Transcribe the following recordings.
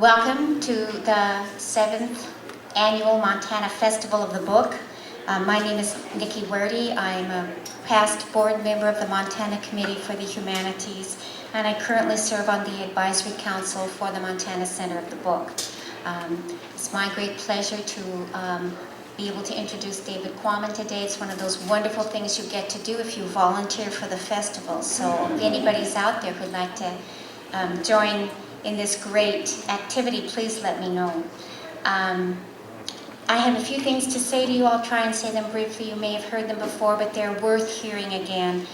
Welcome to the 7th Annual Montana Festival of the Book. My name is Nikki Werdy. I'm a past board member of the Montana Committee for the Humanities, and I currently serve on the Advisory Council for the Montana Center of the Book. It's my great pleasure to be able to introduce David Quammen today. It's one of those wonderful things you get to do if you volunteer for the festival. So if anybody's out there who'd like to join in this great activity, please let me know. I have a few things to say to you. I'll try and say them briefly. You may have heard them before, but they're worth hearing again.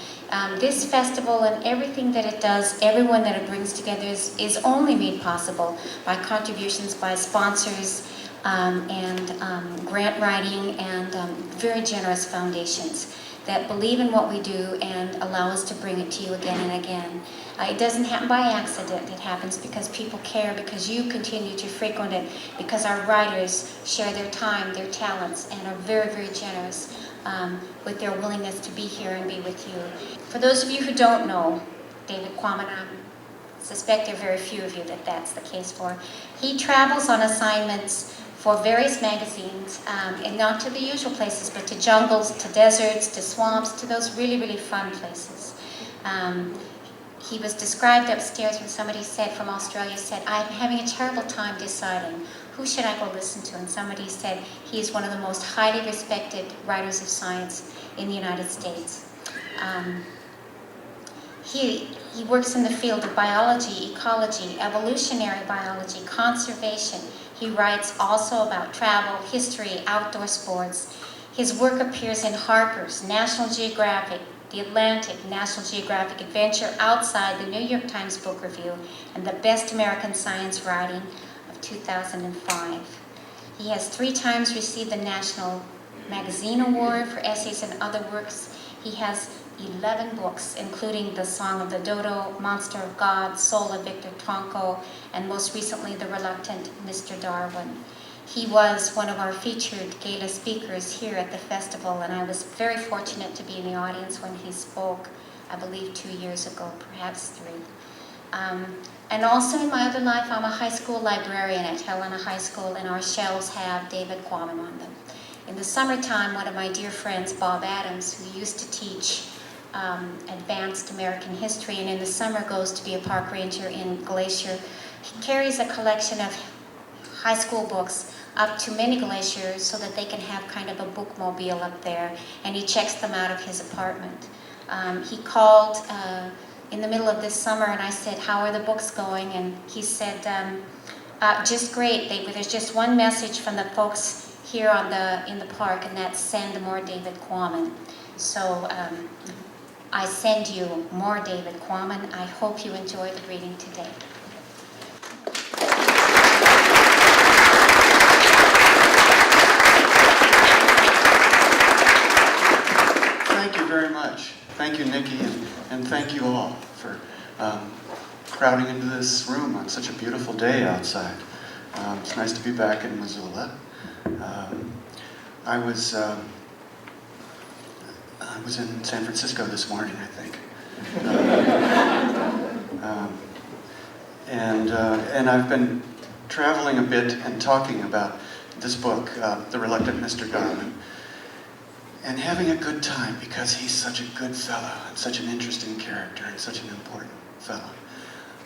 This festival and everything that it does, everyone that it brings together is only made possible by contributions by sponsors and grant writing and very generous foundations that believe in what we do and allow us to bring it to you again and again. It doesn't happen by accident. It happens because people care, because you continue to frequent it, because our writers share their time, their talents, and are very, very generous with their willingness to be here and be with you. For those of you who don't know David Quammen, I suspect there are very few of you that that's the case for. He travels on assignments for various magazines, and not to the usual places, but to jungles, to deserts, to swamps, to those really, really fun places. He was described upstairs when somebody said from Australia, said, "I'm having a terrible time deciding who should I go listen to," and somebody said he is one of the most highly respected writers of science in the United States. He works in the field of biology, ecology, evolutionary biology, conservation. He writes also about travel, history, outdoor sports. His work appears in Harper's, National Geographic, The Atlantic, National Geographic Adventure, Outside, the New York Times Book Review, and the Best American Science Writing of 2005. He has 3 times received the National Magazine Award for essays and other works. He has 11 books, including The Song of the Dodo, Monster of God, Soul of Victor Tronco, and most recently, The Reluctant Mr. Darwin. He was one of our featured gala speakers here at the festival, and I was very fortunate to be in the audience when he spoke, I believe 2 years ago, perhaps 3. And also in my other life, I'm a high school librarian at Helena High School, and our shelves have David Quammen on them. In the summertime, one of my dear friends, Bob Adams, who used to teach advanced American history, and in the summer goes to be a park ranger in Glacier, he carries a collection of high school books up to Mini Glacier so that they can have kind of a bookmobile up there, and he checks them out of his apartment. He called in the middle of this summer, and I said, "How are the books going?" And he said, "Just great. There's just one message from the folks here in the park, and that's send more David Quammen." So I send you more David Quammen. I hope you enjoy the reading today. Thank you very much. Thank you, Nikki, and thank you all for crowding into this room on such a beautiful day outside. It's nice to be back in Missoula. I was in San Francisco this morning, I think. And I've been traveling a bit and talking about this book, The Reluctant Mr. Darwin, and having a good time because he's such a good fellow and such an interesting character and such an important fellow.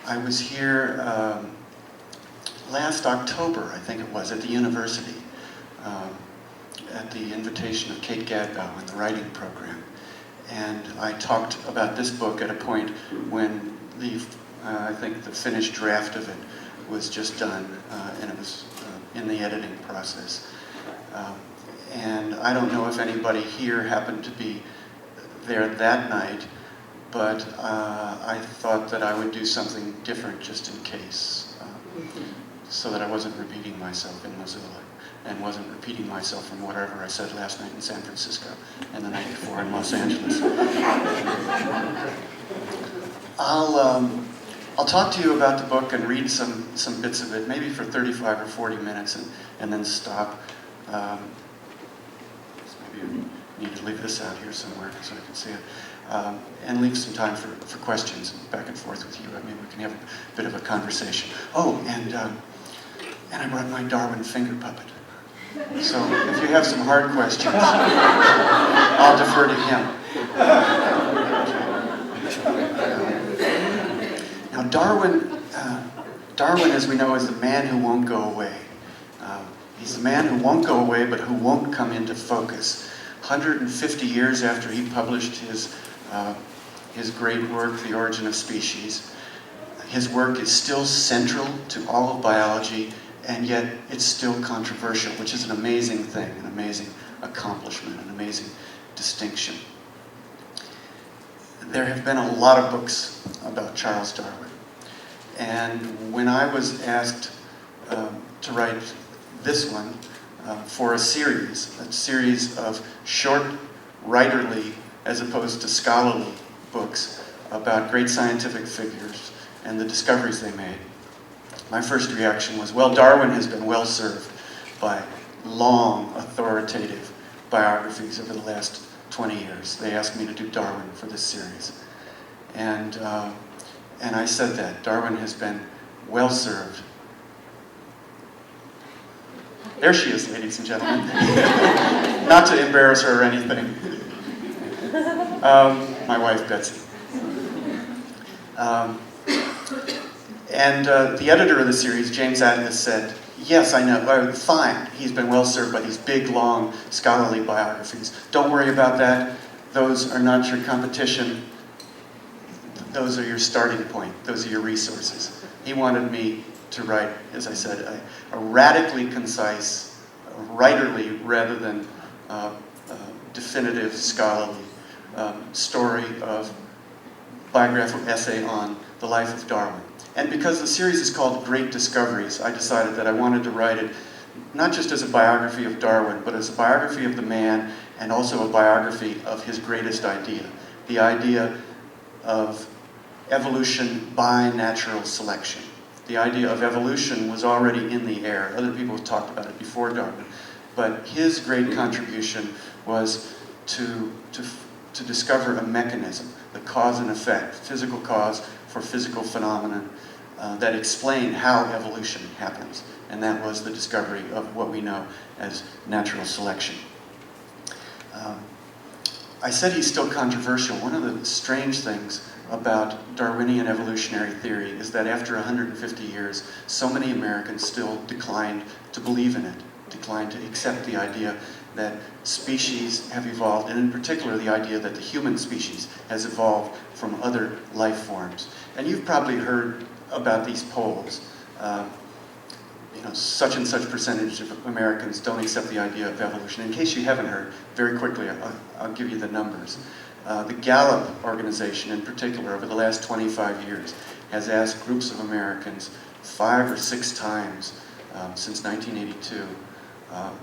I was here last October, I think it was, at the university, at the invitation of Kate Gadbow in the writing program. And I talked about this book at a point when I think the finished draft of it was just done, and it was in the editing process. And I don't know if anybody here happened to be there that night, but I thought that I would do something different just in case, so that I wasn't repeating myself in Missoula and wasn't repeating myself from whatever I said last night in San Francisco and the night before in Los Angeles. I'll talk to you about the book and read some bits of it, maybe for 35 or 40 minutes, and then stop. Maybe I need to leave this out here somewhere so I can see it. And leave some time for questions and back and forth with you. Maybe we can have a bit of a conversation. Oh, and and I brought my Darwin finger puppet. So if you have some hard questions, I'll defer to him. Now Darwin, as we know, is the man who won't go away. He's the man who won't go away, but who won't come into focus. 150 years after he published his great work, The Origin of Species, his work is still central to all of biology, and yet it's still controversial, which is an amazing thing, an amazing accomplishment, an amazing distinction. There have been a lot of books about Charles Darwin, and when I was asked to write this one for a series of short, writerly, as opposed to scholarly books about great scientific figures and the discoveries they made, my first reaction was, well, Darwin has been well served by long, authoritative biographies over the last 20 years. They asked me to do Darwin for this series. And I said that. Darwin has been well served. There she is, ladies and gentlemen. Not to embarrass her or anything. My wife, Betsy. The editor of the series, James Atlas, said, yes, I know, fine, he's been well served by these big, long, scholarly biographies. Don't worry about that. Those are not your competition. Those are your starting point. Those are your resources. He wanted me to write, as I said, a radically concise, writerly rather than definitive scholarly story of biographical essay on the life of Darwin. And because the series is called Great Discoveries, I decided that I wanted to write it not just as a biography of Darwin, but as a biography of the man and also a biography of his greatest idea, the idea of evolution by natural selection. The idea of evolution was already in the air. Other people have talked about it before Darwin. But his great contribution was to discover a mechanism, the cause and effect, physical cause for physical phenomenon that explain how evolution happens. And that was the discovery of what we know as natural selection. I said he's still controversial. One of the strange things about Darwinian evolutionary theory is that after 150 years, so many Americans still declined to believe in it, declined to accept the idea that species have evolved, and in particular the idea that the human species has evolved from other life forms. And you've probably heard about these polls. Such and such percentage of Americans don't accept the idea of evolution. In case you haven't heard, very quickly, I'll give you the numbers. The Gallup organization, in particular, over the last 25 years, has asked groups of Americans 5 or 6 times since 1982,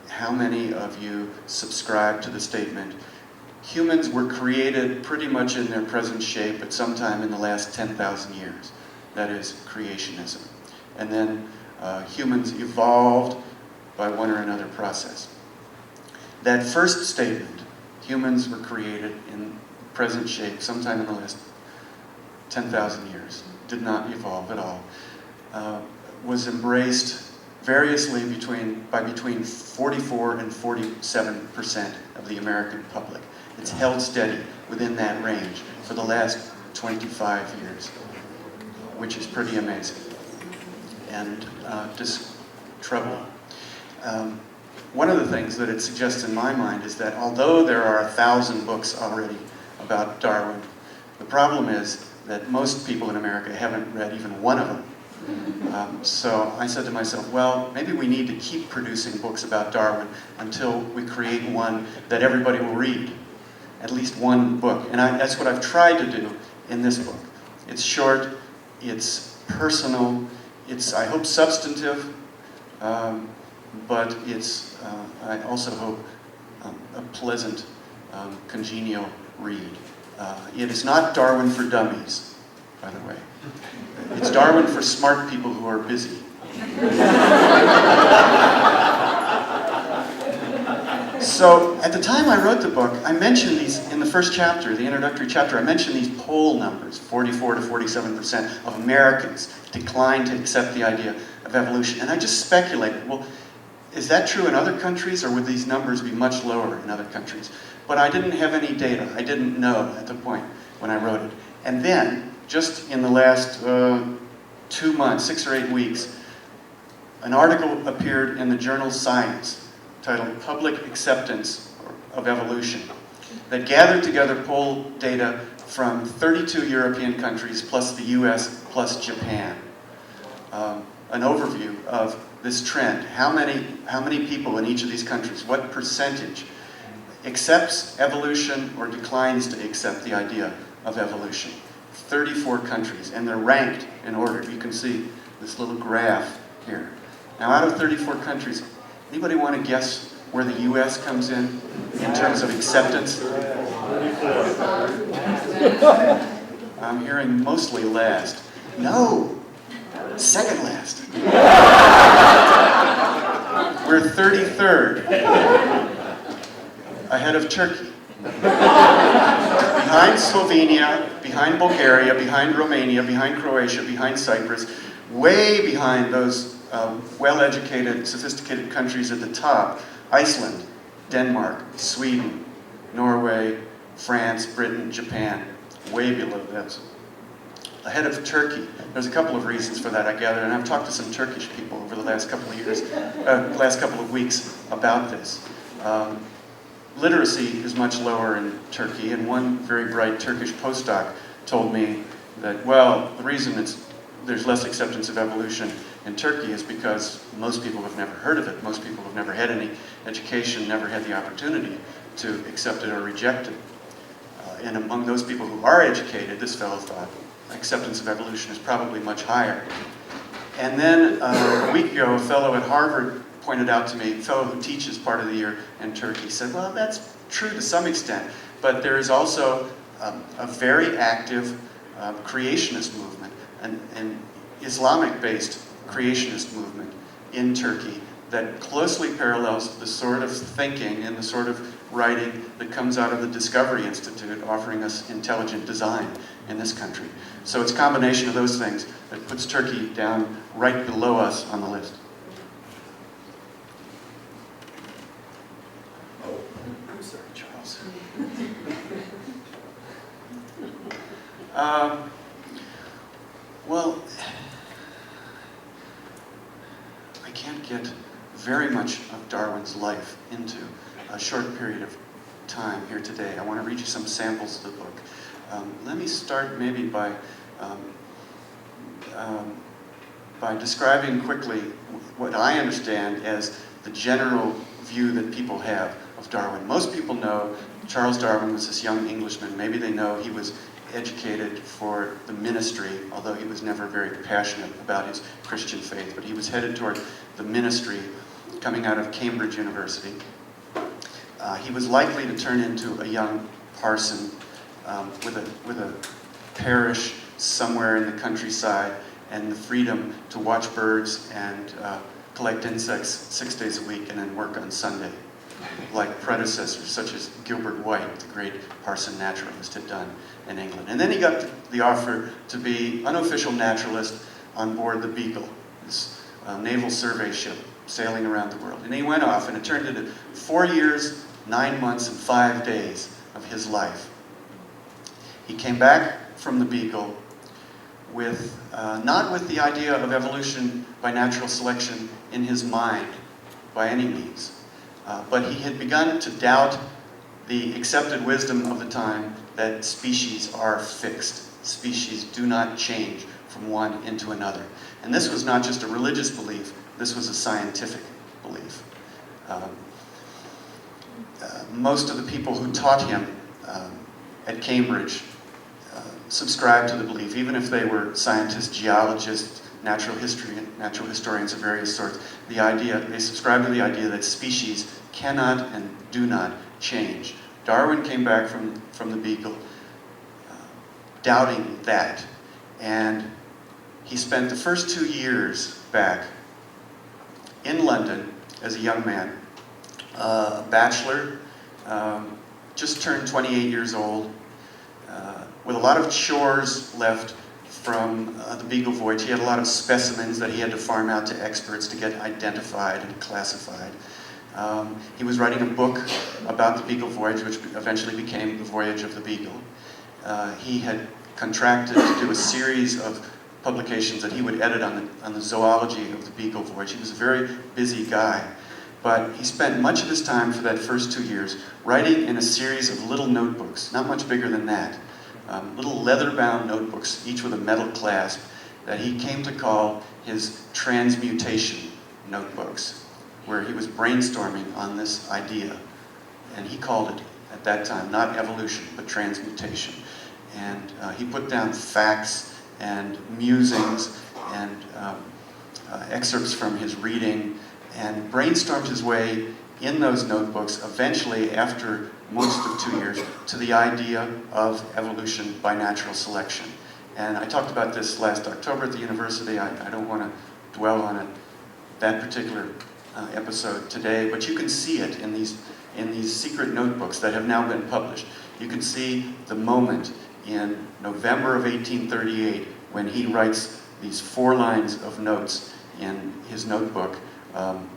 how many of you subscribe to the statement, humans were created pretty much in their present shape at some time in the last 10,000 years. That is creationism. And then humans evolved by one or another process. That first statement, humans were created in present shape sometime in the last 10,000 years, did not evolve at all, was embraced variously by between 44 and 47% of the American public. It's held steady within that range for the last 25 years, which is pretty amazing and just troubling. One of the things that it suggests in my mind is that although there are 1,000 books already about Darwin, the problem is that most people in America haven't read even one of them. So I said to myself, well, maybe we need to keep producing books about Darwin until we create one that everybody will read, at least one book. And that's what I've tried to do in this book. It's short, it's personal, it's, I hope, substantive, but it's, I also hope, a pleasant, congenial read. It is not Darwin for dummies, by the way. It's Darwin for smart people who are busy. So, at the time I wrote the book, I mentioned these, in the first chapter, the introductory chapter, I mentioned these poll numbers, 44 to 47% of Americans declined to accept the idea of of evolution. And I just speculated, well, is that true in other countries, or would these numbers be much lower in other countries? But I didn't have any data. I didn't know at the point when I wrote it. And then, just in the last 2 months, 6 or 8 weeks, an article appeared in the journal Science titled Public Acceptance of Evolution that gathered together poll data from 32 European countries plus the US plus Japan. An overview of this trend. How many people in each of these countries, what percentage accepts evolution or declines to accept the idea of evolution? 34 countries, and they're ranked in order. You can see this little graph here. Now, out of 34 countries, anybody want to guess where the US comes in terms of acceptance? I'm hearing mostly last. No, second last. We're 33rd, ahead of Turkey. Behind Slovenia, behind Bulgaria, behind Romania, behind Croatia, behind Cyprus, way behind those well-educated, sophisticated countries at the top: Iceland, Denmark, Sweden, Norway, France, Britain, Japan, way below that. Ahead of Turkey. There's a couple of reasons for that, I gather, and I've talked to some Turkish people over the last couple of years, last couple of weeks about this. Literacy is much lower in Turkey, and one very bright Turkish postdoc told me that, well, the reason there's less acceptance of evolution in Turkey is because most people have never heard of it. Most people have never had any education, never had the opportunity to accept it or reject it. And among those people who are educated, this fellow thought, acceptance of evolution is probably much higher. And then a week ago, a fellow at Harper pointed out to me, a fellow who teaches part of the year in Turkey, said, well, that's true to some extent, but there is also a very active creationist movement, an Islamic-based creationist movement in Turkey that closely parallels the sort of thinking and the sort of writing that comes out of the Discovery Institute offering us intelligent design in this country. So it's a combination of those things that puts Turkey down right below us on the list. Oh, I'm sorry, Charles. Well, I can't get very much of Darwin's life into a short period of time here today. I want to read you some samples of the book. Let me start maybe by describing quickly what I understand as the general view that people have of Darwin. Most people know Charles Darwin was this young Englishman. Maybe they know he was educated for the ministry, although he was never very passionate about his Christian faith, but he was headed toward the ministry coming out of Cambridge University. He was likely to turn into a young parson with a parish somewhere in the countryside and the freedom to watch birds and collect insects 6 days a week and then work on Sunday, like predecessors such as Gilbert White, the great parson naturalist, had done in England. And then he got the offer to be unofficial naturalist on board the Beagle, this naval survey ship sailing around the world. And he went off, and it turned into 4 years, 9 months, and 5 days of his life. He came back from the Beagle with, not with the idea of evolution by natural selection in his mind by any means, but he had begun to doubt the accepted wisdom of the time that species are fixed. Species do not change from one into another. And this was not just a religious belief, this was a scientific belief. Most of the people who taught him at Cambridge subscribed to the belief, even if they were scientists, geologists, natural historians of various sorts. They subscribed to the idea that species cannot and do not change. Darwin came back from the Beagle doubting that, and he spent the first 2 years back in London as a young man, a bachelor, just turned 28 years old, with a lot of chores left from the Beagle voyage. He had a lot of specimens that he had to farm out to experts to get identified and classified. He was writing a book about the Beagle voyage, which eventually became The Voyage of the Beagle. He had contracted to do a series of publications that he would edit on the zoology of the Beagle voyage. He was a very busy guy, but he spent much of his time for that first 2 years writing in a series of little notebooks, not much bigger than that, little leather-bound notebooks, each with a metal clasp, that he came to call his transmutation notebooks, where he was brainstorming on this idea. And he called it, at that time, not evolution, but transmutation. And he put down facts and musings and excerpts from his reading and brainstormed his way in those notebooks, eventually, after most of 2 years, to the idea of evolution by natural selection. And I talked about this last October at the university. I don't want to dwell on it, that particular episode today, but you can see it in these secret notebooks that have now been published. You can see the moment in November of 1838 when he writes these 4 lines of notes in his notebook,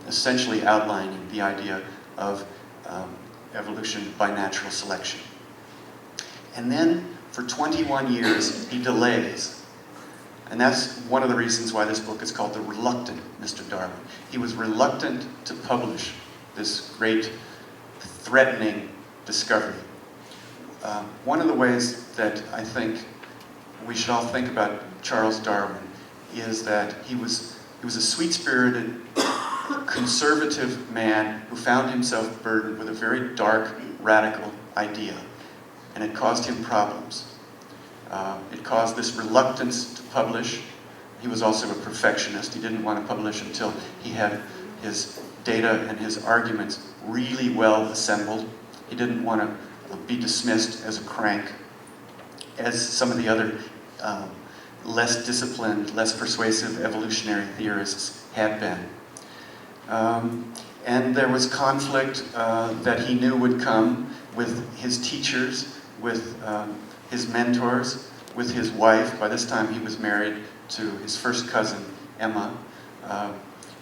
essentially outlining the idea of evolution by natural selection. And then for 21 years he delays. And that's one of the reasons why this book is called The Reluctant Mr. Darwin. He was reluctant to publish this great, threatening discovery. One of the ways that I think we should all think about Charles Darwin is that he was a sweet-spirited, conservative man who found himself burdened with a very dark, radical idea, and it caused him problems. It caused this reluctance to publish. He was also a perfectionist. He didn't want to publish until he had his data and his arguments really well assembled. He didn't want to be dismissed as a crank, as some of the other less disciplined, less persuasive evolutionary theorists had been. And there was conflict that he knew would come with his teachers, with his mentors, with his wife. By this time he was married to his first cousin, Emma,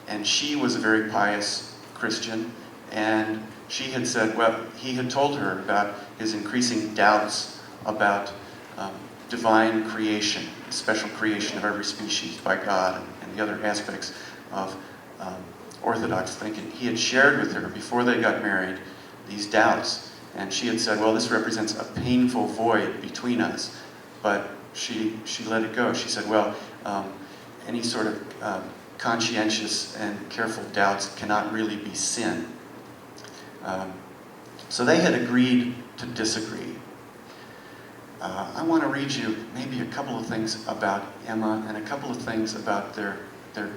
and she was a very pious Christian, and she had said, well, he had told her about his increasing doubts about divine creation, the special creation of every species by God, and the other aspects of Orthodox thinking. He had shared with her, before they got married, these doubts, and she had said, well, this represents a painful void between us, but she let it go. She said, well, any sort of conscientious and careful doubts cannot really be sin. So they had agreed to disagree. I want to read you maybe a couple of things about Emma and a couple of things about their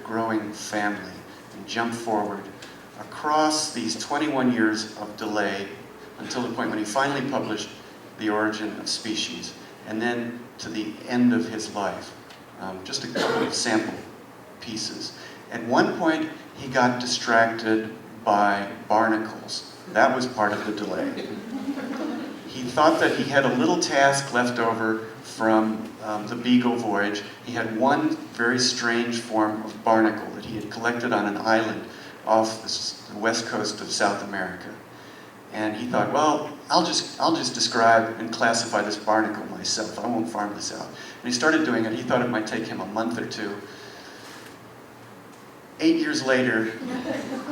growing family, and jump forward across these 21 years of delay until the point when he finally published The Origin of Species, and then to the end of his life. Just a couple of sample pieces. At one point, he got distracted by barnacles. That was part of the delay. He thought that he had a little task left over from the Beagle voyage. He had one very strange form of barnacle that he had collected on an island off the west coast of South America. And he thought, well, I'll just describe and classify this barnacle myself. I won't farm this out. And he started doing it. He thought it might take him a month or two. 8 years later,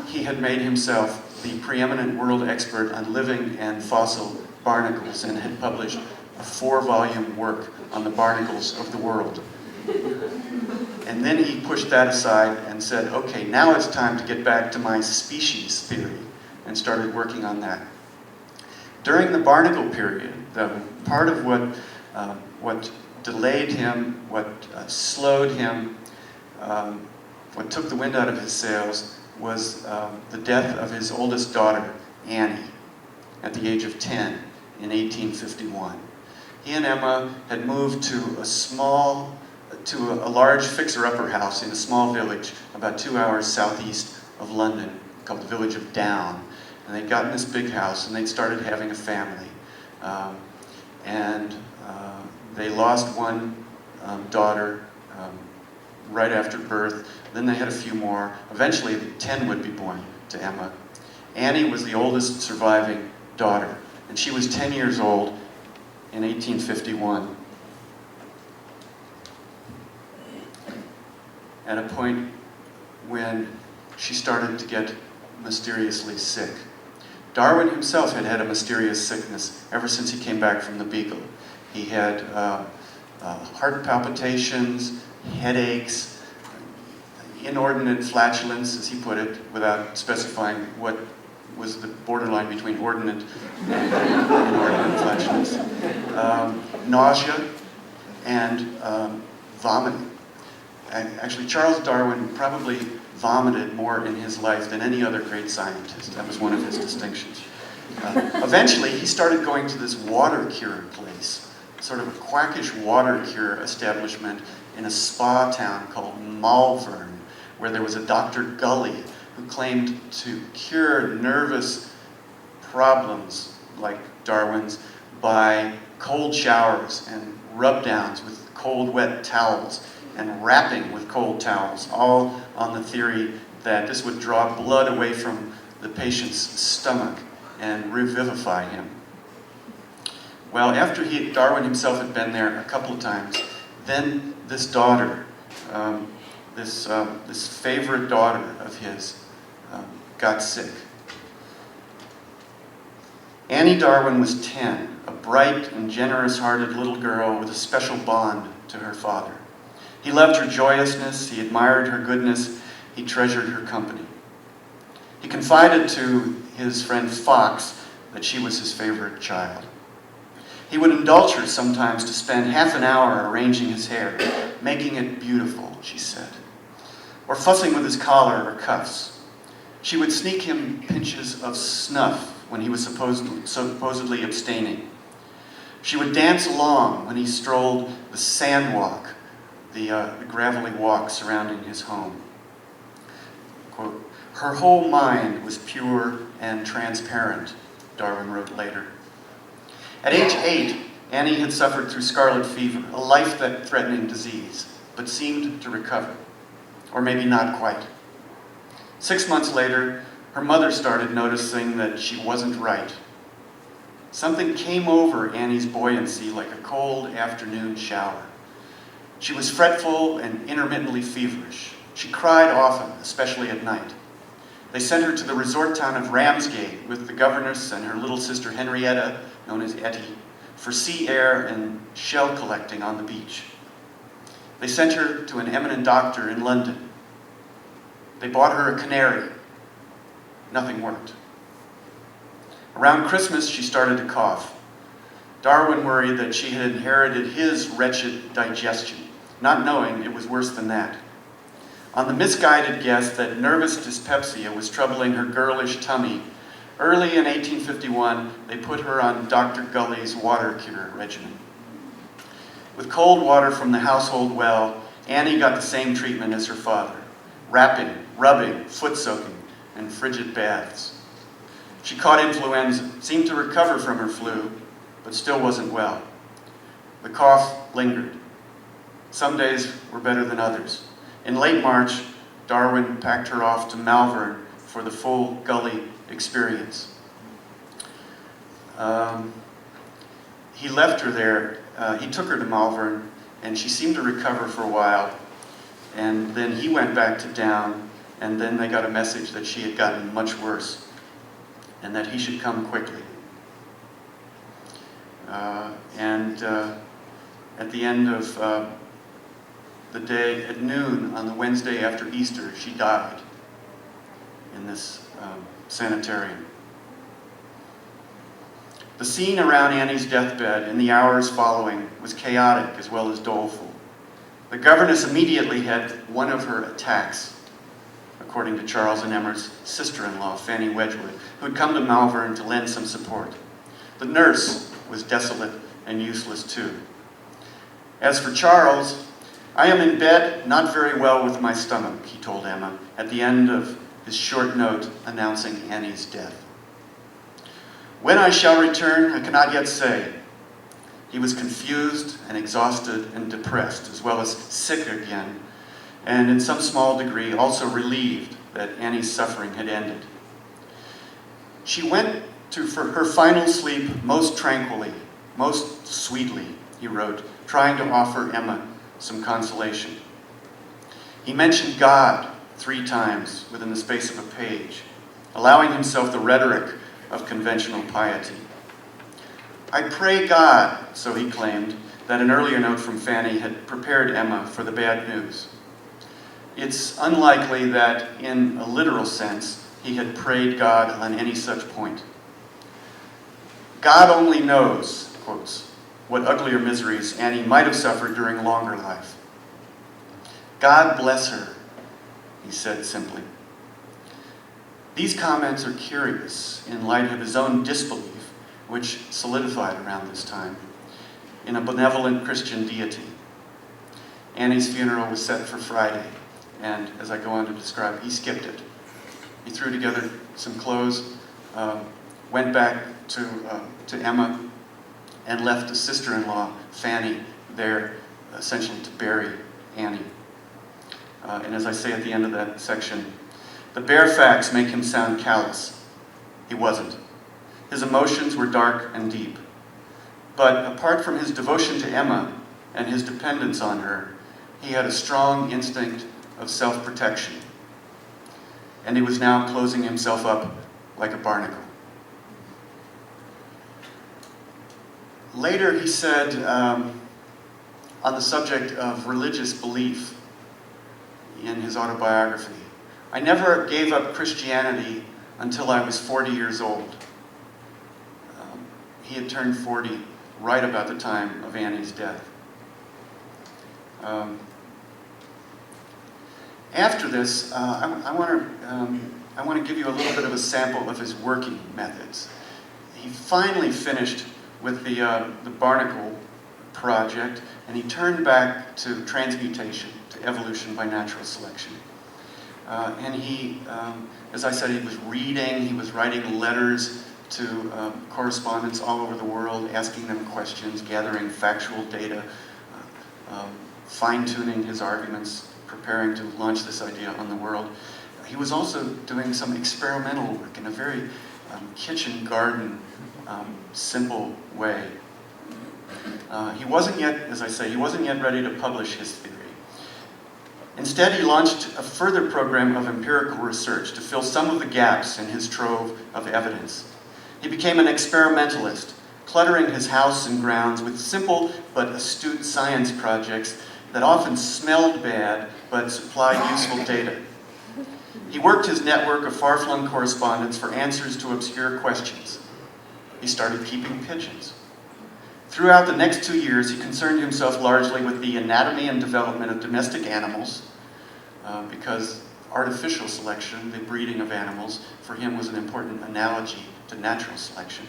he had made himself the preeminent world expert on living and fossil barnacles and had published a 4-volume work on the barnacles of the world. And then he pushed that aside and said, okay, now it's time to get back to my species theory, and started working on that. During the barnacle period, part of what delayed him, what slowed him, what took the wind out of his sails was the death of his oldest daughter, Annie, at the age of 10 in 1851. He and Emma had moved to a large fixer-upper house in a small village about 2 hours southeast of London called the village of Down. And they'd gotten this big house and they'd started having a family. They lost one daughter right after birth. Then they had a few more. Eventually, 10 would be born to Emma. Annie was the oldest surviving daughter, and she was 10 years old in 1851. At a point when she started to get mysteriously sick. Darwin himself had had a mysterious sickness ever since he came back from the Beagle. He had heart palpitations, headaches, inordinate flatulence, as he put it, without specifying what was the borderline between ordinate and inordinate flatulence. Nausea and vomiting. Actually, Charles Darwin probably vomited more in his life than any other great scientist. That was one of his distinctions. Eventually, he started going to this water cure place, sort of a quackish water cure establishment in a spa town called Malvern, where there was a Dr. Gully who claimed to cure nervous problems like Darwin's by cold showers and rub-downs with cold, wet towels and wrapping with cold towels, all on the theory that this would draw blood away from the patient's stomach and revivify him. Well, after Darwin himself had been there a couple of times, then this daughter, this favorite daughter of his, got sick. Annie Darwin was 10, a bright and generous-hearted little girl with a special bond to her father. He loved her joyousness, he admired her goodness, he treasured her company. He confided to his friend Fox that she was his favorite child. He would indulge her sometimes to spend half an hour arranging his hair, making it beautiful, she said, or fussing with his collar or cuffs. She would sneak him pinches of snuff when he was supposedly abstaining. She would dance along when he strolled the sand walk, the gravelly walk surrounding his home. Quote, "Her whole mind was pure and transparent," Darwin wrote later. At age 8, Annie had suffered through scarlet fever, a life-threatening disease, but seemed to recover, or maybe not quite. 6 months later, her mother started noticing that she wasn't right. Something came over Annie's buoyancy like a cold afternoon shower. She was fretful and intermittently feverish. She cried often, especially at night. They sent her to the resort town of Ramsgate with the governess and her little sister Henrietta, known as Etty, for sea air and shell collecting on the beach. They sent her to an eminent doctor in London. They bought her a canary. Nothing worked. Around Christmas, she started to cough. Darwin worried that she had inherited his wretched digestion, not knowing it was worse than that. On the misguided guess that nervous dyspepsia was troubling her girlish tummy, early in 1851, they put her on Dr. Gully's water cure regimen. With cold water from the household well, Annie got the same treatment as her father: wrapping, rubbing, foot soaking, and frigid baths. She caught influenza, seemed to recover from her flu, but still wasn't well. The cough lingered. Some days were better than others. In late March, Darwin packed her off to Malvern for the full Gully experience. He left her there. He took her to Malvern, and she seemed to recover for a while. And then he went back to Down, and then they got a message that she had gotten much worse, and that he should come quickly. At the end of the day, at noon on the Wednesday after Easter, she died in this sanitarium. The scene around Annie's deathbed in the hours following was chaotic as well as doleful. The governess immediately had one of her attacks, according to Charles and Emma's sister-in-law, Fanny Wedgwood, who had come to Malvern to lend some support. The nurse was desolate and useless too. As for Charles, "I am in bed, not very well with my stomach," he told Emma at the end of his short note announcing Annie's death. "When I shall return, I cannot yet say." He was confused and exhausted and depressed, as well as sick again, and in some small degree also relieved that Annie's suffering had ended. She went to her final sleep most tranquilly, most sweetly, he wrote, trying to offer Emma some consolation. He mentioned God 3 times within the space of a page, allowing himself the rhetoric of conventional piety. I pray God, so he claimed, that an earlier note from Fanny had prepared Emma for the bad news. It's unlikely that, in a literal sense, he had prayed God on any such point. God only knows, quotes, what uglier miseries Annie might have suffered during a longer life. God bless her, he said simply. These comments are curious in light of his own disbelief, which solidified around this time, in a benevolent Christian deity. Annie's funeral was set for Friday, and as I go on to describe, he skipped it. He threw together some clothes, went back to Emma, and left a sister-in-law, Fanny, there essentially to bury Annie. And as I say at the end of that section, the bare facts make him sound callous. He wasn't. His emotions were dark and deep. But apart from his devotion to Emma and his dependence on her, he had a strong instinct of self-protection. And he was now closing himself up like a barnacle. Later he said, on the subject of religious belief in his autobiography, I never gave up Christianity until I was 40 years old. He had turned 40 right about the time of Annie's death. After this, I want to give you a little bit of a sample of his working methods. He finally finished with the barnacle project, and he turned back to transmutation, to evolution by natural selection. And he, as I said, he was reading, he was writing letters to correspondents all over the world, asking them questions, gathering factual data, fine-tuning his arguments, preparing to launch this idea on the world. He was also doing some experimental work in a very kitchen garden, simple way. He wasn't yet, as I say, he wasn't yet ready to publish his theory. Instead, he launched a further program of empirical research to fill some of the gaps in his trove of evidence. He became an experimentalist, cluttering his house and grounds with simple but astute science projects that often smelled bad but supplied useful data. He worked his network of far-flung correspondence for answers to obscure questions. He started keeping pigeons. Throughout the next 2 years, he concerned himself largely with the anatomy and development of domestic animals, because artificial selection, the breeding of animals, for him was an important analogy to natural selection.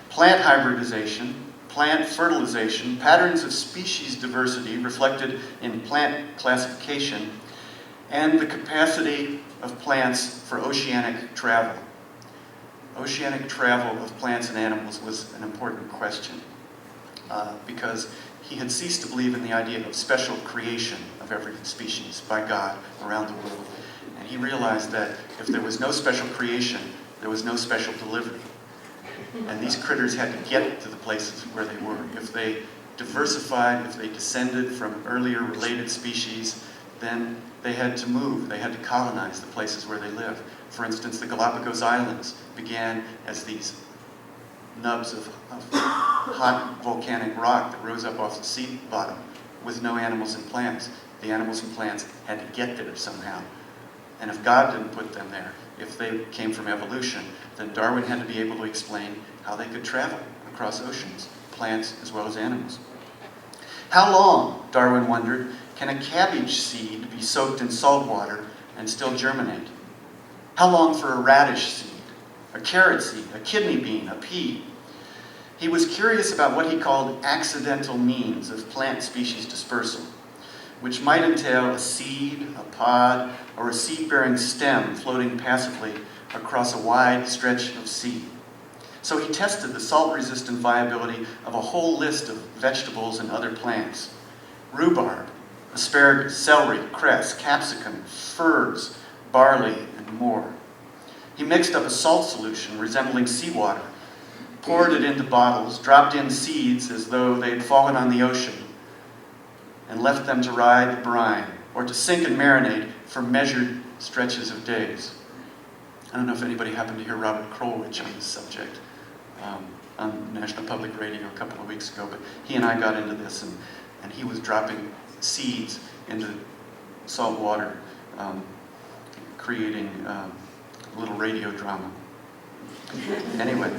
Plant hybridization, plant fertilization, patterns of species diversity reflected in plant classification, and the capacity of plants for oceanic travel. Oceanic travel of plants and animals was an important question, because he had ceased to believe in the idea of special creation of every species by God around the world. And he realized that if there was no special creation, there was no special delivery. And these critters had to get to the places where they were. If they diversified, if they descended from earlier related species, then they had to move, they had to colonize the places where they live. For instance, the Galapagos Islands began as these nubs of hot volcanic rock that rose up off the sea bottom with no animals and plants. The animals and plants had to get there somehow. And if God didn't put them there, if they came from evolution, then Darwin had to be able to explain how they could travel across oceans, plants as well as animals. How long, Darwin wondered, can a cabbage seed be soaked in salt water and still germinate? How long for a radish seed, a carrot seed, a kidney bean, a pea? He was curious about what he called accidental means of plant species dispersal, which might entail a seed, a pod, or a seed-bearing stem floating passively across a wide stretch of sea. So he tested the salt-resistant viability of a whole list of vegetables and other plants. Rhubarb, asparagus, celery, cress, capsicum, furze, barley, and more. He mixed up a salt solution resembling seawater, poured it into bottles, dropped in seeds as though they had fallen on the ocean, and left them to ride the brine, or to sink and marinate for measured stretches of days. I don't know if anybody happened to hear Robert Krulwich on this subject on National Public Radio a couple of weeks ago, but he and I got into this, and he was dropping seeds into salt water, creating a little radio drama. Anyway,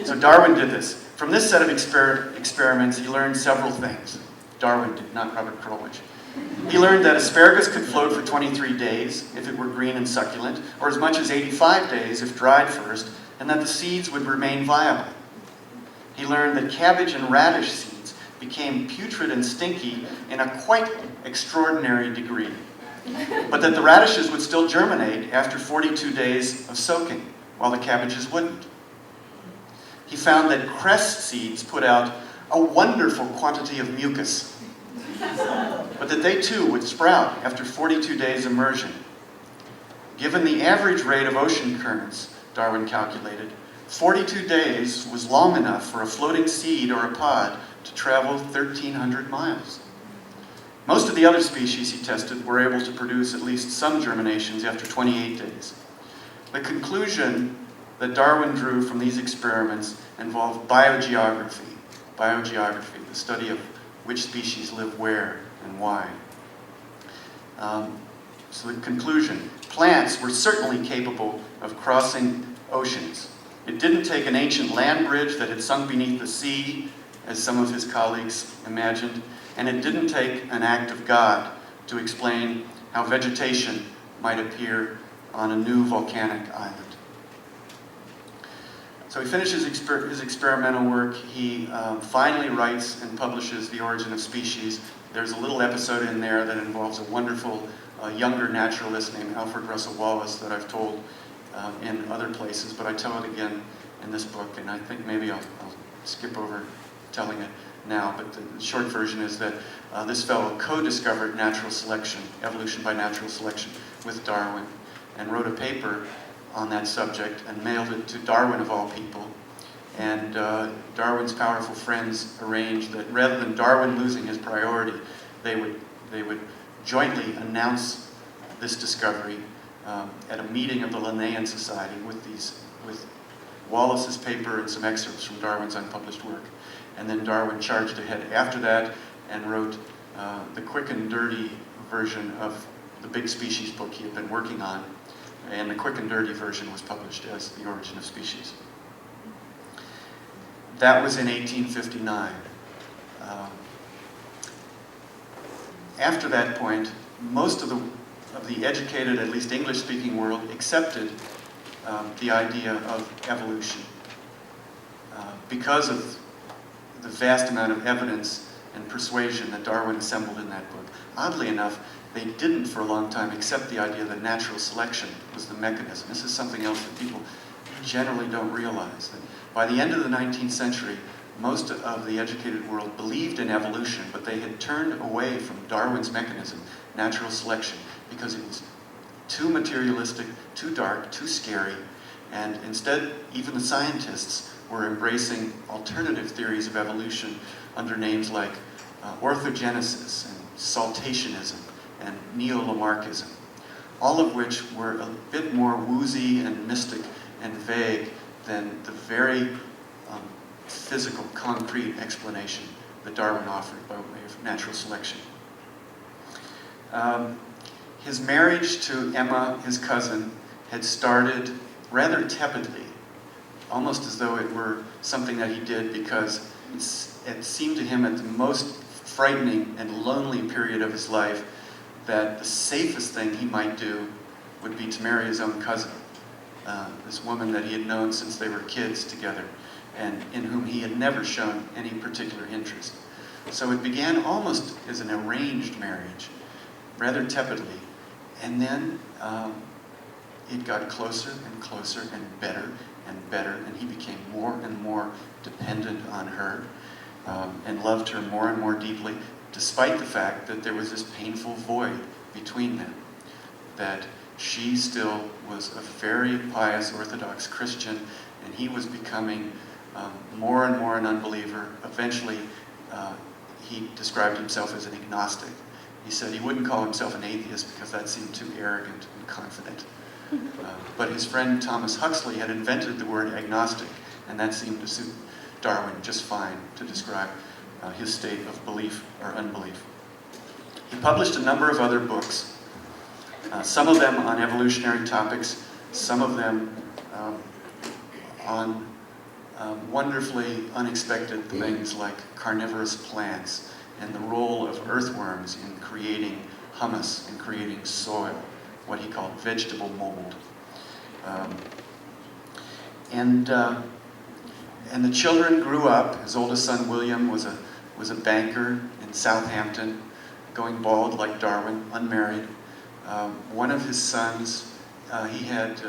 so Darwin did this. From this set of experiments, he learned several things. Darwin did, not Robert Krulwich. He learned that asparagus could float for 23 days if it were green and succulent, or as much as 85 days if dried first, and that the seeds would remain viable. He learned that cabbage and radish seeds became putrid and stinky in a quite extraordinary degree, but that the radishes would still germinate after 42 days of soaking, while the cabbages wouldn't. He found that cress seeds put out a wonderful quantity of mucus, but that they too would sprout after 42 days immersion. Given the average rate of ocean currents, Darwin calculated, 42 days was long enough for a floating seed or a pod to travel 1,300 miles. Most of the other species he tested were able to produce at least some germinations after 28 days. The conclusion that Darwin drew from these experiments involved biogeography, the study of which species live where and why. So the conclusion, plants were certainly capable of crossing oceans. It didn't take an ancient land bridge that had sunk beneath the sea, as some of his colleagues imagined, and it didn't take an act of God to explain how vegetation might appear on a new volcanic island. So he finishes his experimental work. He finally writes and publishes The Origin of Species. There's a little episode in there that involves a wonderful younger naturalist named Alfred Russel Wallace that I've told in other places, but I tell it again in this book, and I think maybe I'll skip over telling it now, but the short version is that this fellow co-discovered natural selection, evolution by natural selection, with Darwin, and wrote a paper on that subject and mailed it to Darwin of all people. And Darwin's powerful friends arranged that rather than Darwin losing his priority, they would jointly announce this discovery at a meeting of the Linnaean Society with Wallace's paper and some excerpts from Darwin's unpublished work. And then Darwin charged ahead after that and wrote the quick and dirty version of the big species book he had been working on. And the quick and dirty version was published as The Origin of Species. That was in 1859. After that point, most of the educated, at least English-speaking world, accepted the idea of evolution because of the vast amount of evidence and persuasion that Darwin assembled in that book. Oddly enough, they didn't for a long time accept the idea that natural selection was the mechanism. This is something else that people generally don't realize. That by the end of the 19th century, most of the educated world believed in evolution, but they had turned away from Darwin's mechanism, natural selection, because it was too materialistic, too dark, too scary, and instead, even the scientists were embracing alternative theories of evolution under names like orthogenesis and saltationism and neo-Lamarckism, all of which were a bit more woozy and mystic and vague than the very physical, concrete explanation that Darwin offered by way of natural selection. His marriage to Emma, his cousin, had started rather tepidly, almost as though it were something that he did because it seemed to him at the most frightening and lonely period of his life that the safest thing he might do would be to marry his own cousin, this woman that he had known since they were kids together and in whom he had never shown any particular interest. So it began almost as an arranged marriage, rather tepidly, and then it got closer and closer and better, and he became more and more dependent on her, and loved her more and more deeply, despite the fact that there was this painful void between them, that she still was a very pious Orthodox Christian, and he was becoming more and more an unbeliever. Eventually, he described himself as an agnostic. He said he wouldn't call himself an atheist because that seemed too arrogant and confident. But his friend Thomas Huxley had invented the word agnostic, and that seemed to suit Darwin just fine to describe his state of belief or unbelief. He published a number of other books, some of them on evolutionary topics, some of them on wonderfully unexpected things like carnivorous plants and the role of earthworms in creating humus and creating soil, what he called vegetable mold. And the children grew up. His oldest son, William, was a banker in Southampton, going bald like Darwin, unmarried. One of his sons, he had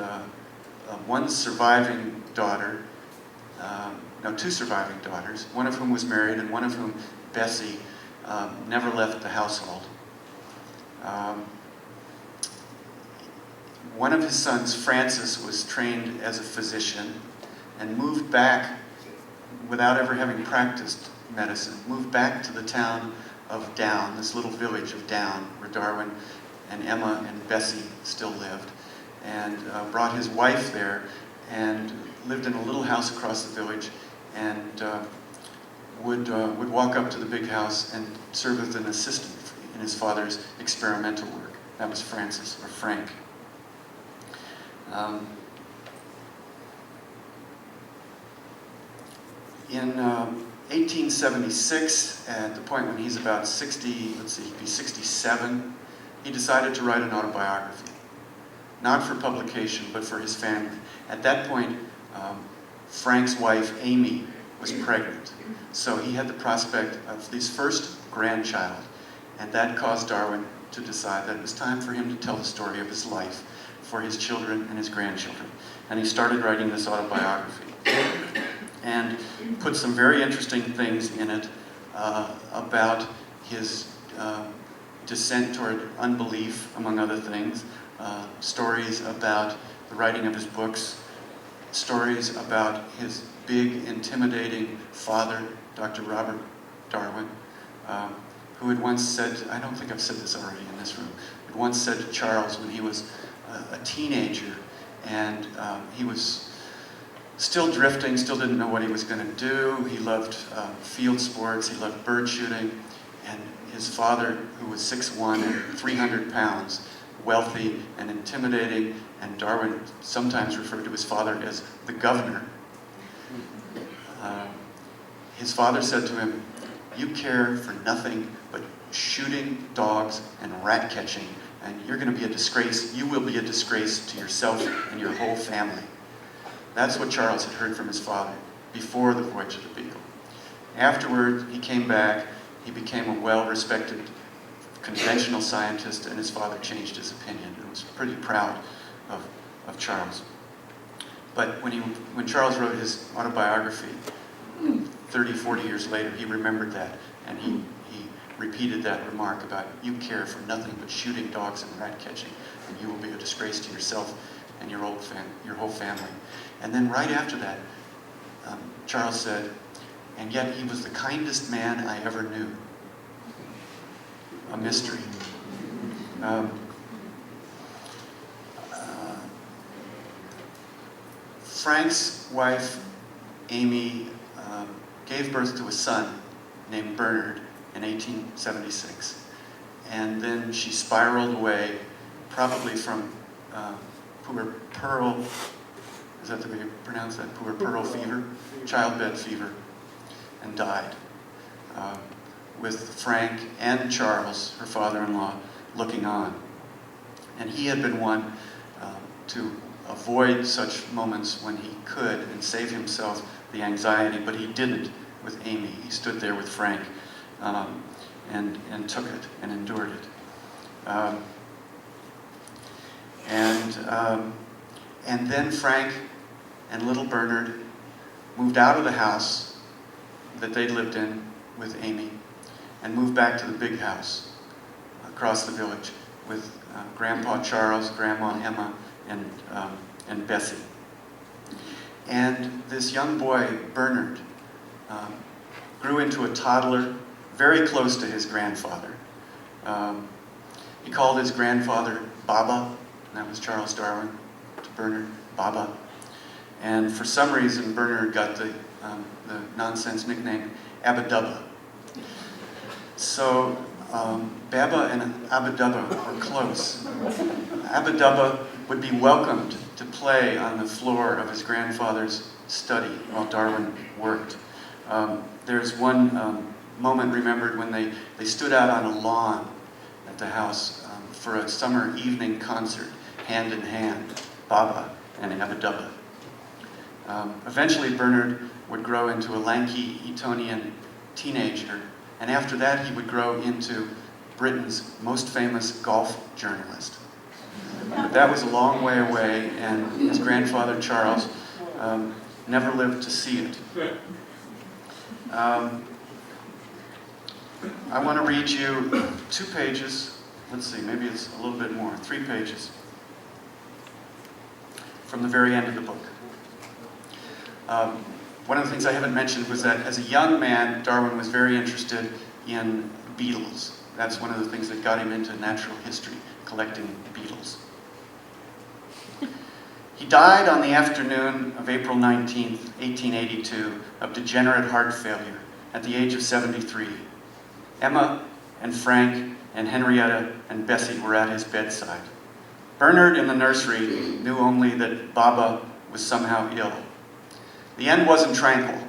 one surviving daughter, two surviving daughters, one of whom was married and one of whom, Bessie, never left the household. One of his sons, Francis, was trained as a physician and moved back, without ever having practiced medicine, moved back to the town of Down, this little village of Down, where Darwin and Emma and Bessie still lived, and brought his wife there and lived in a little house across the village, and would walk up to the big house and serve as an assistant in his father's experimental work. That was Francis, or Frank. In 1876, at the point when he's about 67, he decided to write an autobiography. Not for publication, but for his family. At that point, Frank's wife, Amy, was pregnant. So he had the prospect of his first grandchild, and that caused Darwin to decide that it was time for him to tell the story of his life for his children and his grandchildren. And he started writing this autobiography and put some very interesting things in it about his descent toward unbelief, among other things, stories about the writing of his books, stories about his big, intimidating father, Dr. Robert Darwin, who had once said, I don't think I've said this already in this room, had once said to Charles when he was a teenager and he was still drifting, still didn't know what he was going to do. He loved field sports, he loved bird shooting, and his father, who was 6'1" and 300 pounds, wealthy and intimidating, and Darwin sometimes referred to his father as the governor. His father said to him, "You care for nothing but shooting dogs and rat catching, and you're going to be a disgrace. You will be a disgrace to yourself and your whole family." That's what Charles had heard from his father before the voyage of the Beagle. Afterward, he came back. He became a well-respected conventional scientist, and his father changed his opinion and was pretty proud of Charles. But when Charles wrote his autobiography 30, 40 years later, he remembered that, and he repeated that remark about, "You care for nothing but shooting dogs and rat catching, and you will be a disgrace to yourself and your whole family." And then right after that, Charles said, "And yet he was the kindest man I ever knew." A mystery. Frank's wife, Amy, gave birth to a son named Bernard in 1876. And then she spiraled away, probably from puerperal, is that the way you pronounce that? Puerperal fever, childbed fever, and died. With Frank and Charles, her father-in-law, looking on. And he had been one to avoid such moments when he could and save himself the anxiety, but he didn't with Amy. He stood there with Frank and took it and endured it. And then Frank and little Bernard moved out of the house that they lived in with Amy and moved back to the big house across the village with Grandpa Charles, Grandma Emma, and Bessie. And this young boy, Bernard, grew into a toddler very close to his grandfather. He called his grandfather Baba, and that was Charles Darwin, to Bernard, Baba. And for some reason, Bernard got the nonsense nickname Abba-Dubba. So Baba and Abba-Dubba were close. Abba-Dubba would be welcomed to play on the floor of his grandfather's study while Darwin worked. There's one moment remembered when they stood out on a lawn at the house for a summer evening concert, hand in hand, Baba and Abba-Dubba. Eventually, Bernard would grow into a lanky Etonian teenager, and after that, he would grow into Britain's most famous golf journalist. But that was a long way away, and his grandfather, Charles, never lived to see it. I want to read you 2 pages. Let's see, maybe it's a little bit more. 3 pages from the very end of the book. One of the things I haven't mentioned was that as a young man, Darwin was very interested in beetles. That's one of the things that got him into natural history, collecting beetles. He died on the afternoon of April 19th, 1882, of degenerate heart failure at the age of 73. Emma and Frank and Henrietta and Bessie were at his bedside. Bernard in the nursery knew only that Baba was somehow ill. The end wasn't tranquil.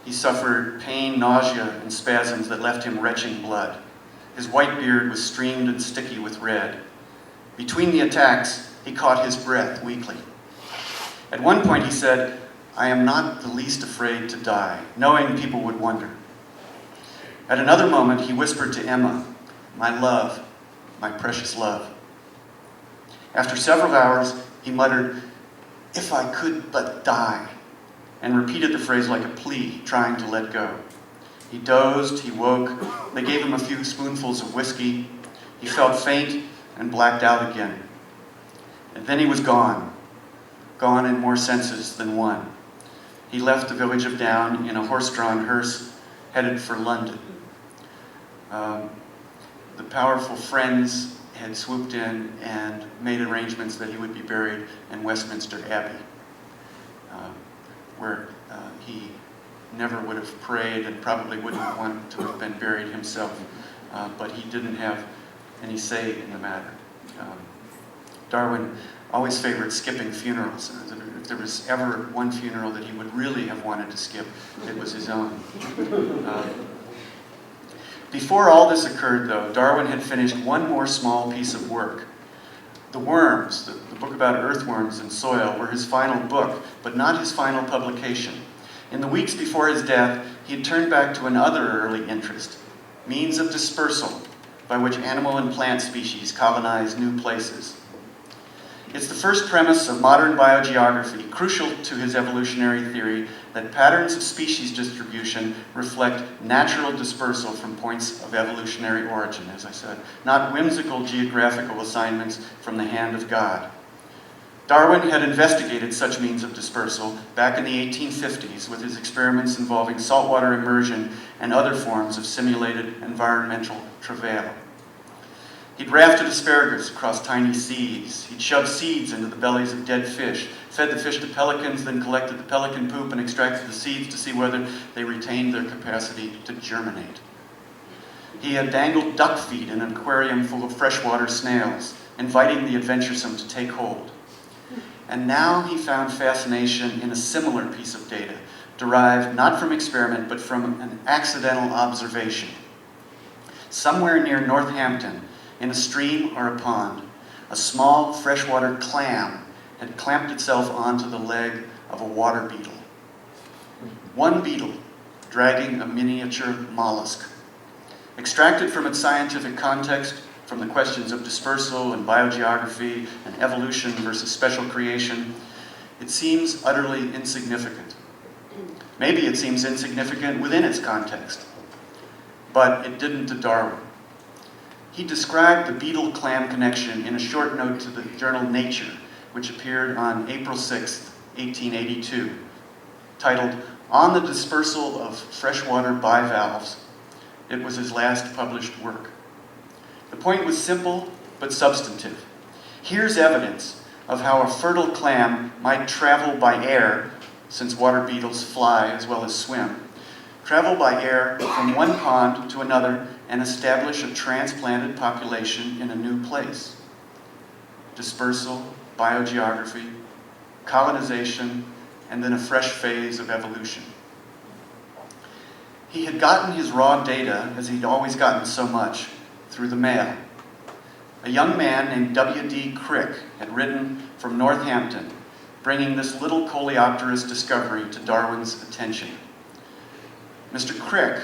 He suffered pain, nausea, and spasms that left him retching blood. His white beard was streamed and sticky with red. Between the attacks, he caught his breath weakly. At one point he said, "I am not the least afraid to die," knowing people would wonder. At another moment, he whispered to Emma, "My love, my precious love." After several hours, he muttered, "If I could but die," and repeated the phrase like a plea, trying to let go. He dozed, he woke, they gave him a few spoonfuls of whiskey. He felt faint and blacked out again. And then he was gone in more senses than one. He left the village of Down in a horse-drawn hearse, headed for London. The powerful Friends had swooped in and made arrangements that he would be buried in Westminster Abbey, where he never would have prayed and probably wouldn't want to have been buried himself, but he didn't have any say in the matter. Darwin always favored skipping funerals. If there was ever one funeral that he would really have wanted to skip, it was his own. Before all this occurred, though, Darwin had finished one more small piece of work. The Worms, the book about earthworms and soil, were his final book, but not his final publication. In the weeks before his death, he had turned back to another early interest, means of dispersal, by which animal and plant species colonize new places. It's the first premise of modern biogeography, crucial to his evolutionary theory, that patterns of species distribution reflect natural dispersal from points of evolutionary origin, as I said, not whimsical geographical assignments from the hand of God. Darwin had investigated such means of dispersal back in the 1850s with his experiments involving saltwater immersion and other forms of simulated environmental travail. He'd rafted asparagus across tiny seas. He'd shoved seeds into the bellies of dead fish, fed the fish to pelicans, then collected the pelican poop and extracted the seeds to see whether they retained their capacity to germinate. He had dangled duck feet in an aquarium full of freshwater snails, inviting the adventuresome to take hold. And now he found fascination in a similar piece of data, derived not from experiment, but from an accidental observation. Somewhere near Northampton, in a stream or a pond, a small freshwater clam had clamped itself onto the leg of a water beetle. One beetle dragging a miniature mollusk. Extracted from its scientific context, from the questions of dispersal and biogeography and evolution versus special creation, it seems utterly insignificant. Maybe it seems insignificant within its context, but it didn't to Darwin. He described the beetle-clam connection in a short note to the journal Nature, which appeared on April 6, 1882, titled "On the Dispersal of Freshwater Bivalves." It was his last published work. The point was simple but substantive. Here's evidence of how a fertile clam might travel by air, since water beetles fly as well as swim, travel by air from one pond to another and establish a transplanted population in a new place. Dispersal, biogeography, colonization, and then a fresh phase of evolution. He had gotten his raw data, as he'd always gotten so much, through the mail. A young man named W.D. Crick had written from Northampton, bringing this little coleopterous discovery to Darwin's attention. Mr. Crick,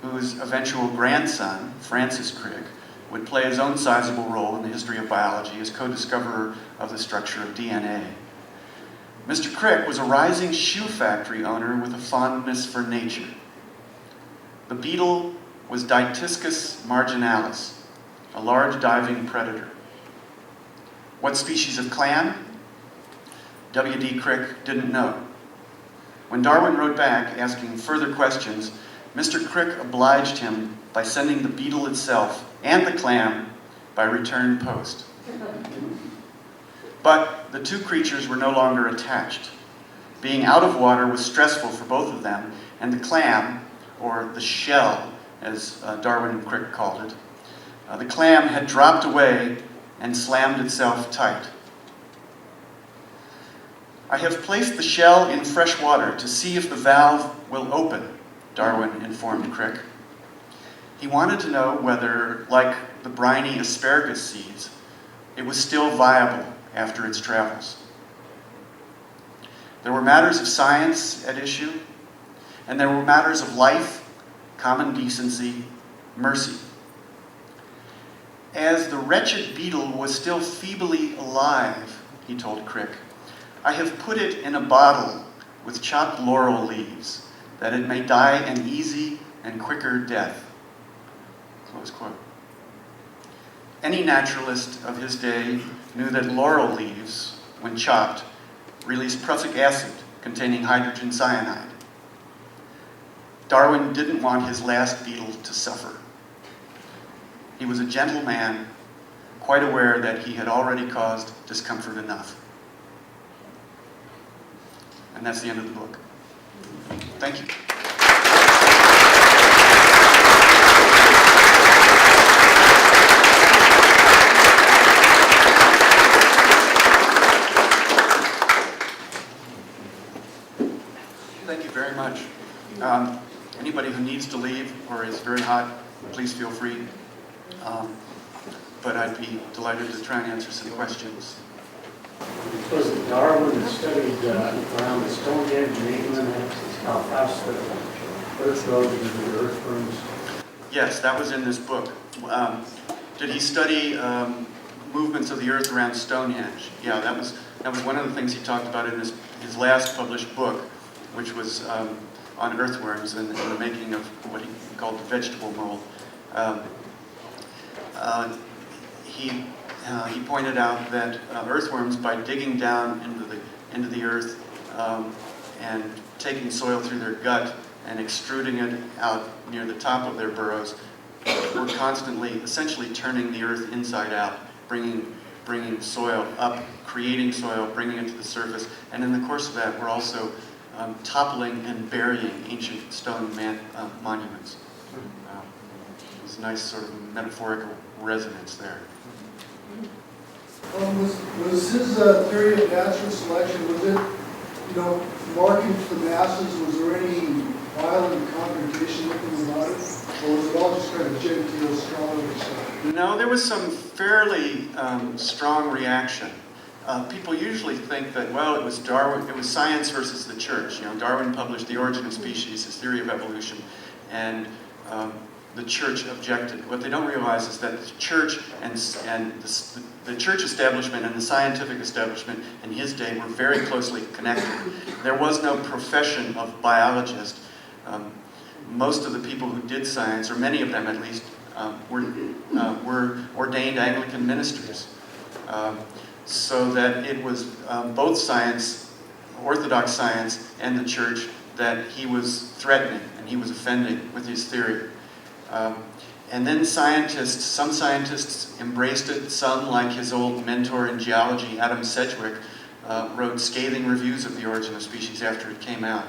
whose eventual grandson, Francis Crick, would play his own sizable role in the history of biology as co-discoverer of the structure of DNA. Mr. Crick was a rising shoe factory owner with a fondness for nature. The beetle was Dytiscus marginalis, a large diving predator. What species of clam? W.D. Crick didn't know. When Darwin wrote back asking further questions, Mr. Crick obliged him by sending the beetle itself and the clam by return post. But the two creatures were no longer attached. Being out of water was stressful for both of them, and the clam, or the shell, as Darwin and Crick called it, the clam had dropped away and slammed itself tight. "I have placed the shell in fresh water to see if the valve will open," Darwin informed Crick. He wanted to know whether, like the briny asparagus seeds, it was still viable after its travels. There were matters of science at issue, and there were matters of life, common decency, mercy. "As the wretched beetle was still feebly alive," he told Crick, "I have put it in a bottle with chopped laurel leaves, that it may die an easy and quicker death." Close quote. Any naturalist of his day knew that laurel leaves, when chopped, release prussic acid containing hydrogen cyanide. Darwin didn't want his last beetle to suffer. He was a gentle man, quite aware that he had already caused discomfort enough. And that's the end of the book. Thank you. Thank you very much. Anybody who needs to leave or is very hot, please feel free. But I'd be delighted to try and answer some questions. Was it Darwin that studied around the Stonehenge in England, how fast the earth rose into the earthworms? Yes, that was in this book. Did he study movements of the earth around Stonehenge? Yeah, that was one of the things he talked about in his last published book, which was on earthworms and the making of what he called the vegetable mold. He pointed out that earthworms, by digging down into the earth and taking soil through their gut and extruding it out near the top of their burrows, were constantly, essentially turning the earth inside out, bringing soil up, creating soil, bringing it to the surface, and in the course of that, we're also toppling and burying ancient stone monuments. There's a nice sort of metaphorical resonance there. Was his theory of natural selection, was it, marking to the masses, was there any violent confrontation with them about it? Or was it all just kind of genteel, scholarly stuff? No, there was some fairly strong reaction. People usually think that, well, it was Darwin, it was science versus the church. Darwin published The Origin of Species, his theory of evolution, and the church objected. What they don't realize is that the church and the church establishment and the scientific establishment in his day were very closely connected. There was no profession of biologist. Most of the people who did science, or many of them at least, were ordained Anglican ministers. So that it was both science, Orthodox science, and the church that he was threatening and he was offending with his theory. And then some scientists embraced it. Some, like his old mentor in geology, Adam Sedgwick, wrote scathing reviews of The Origin of Species after it came out.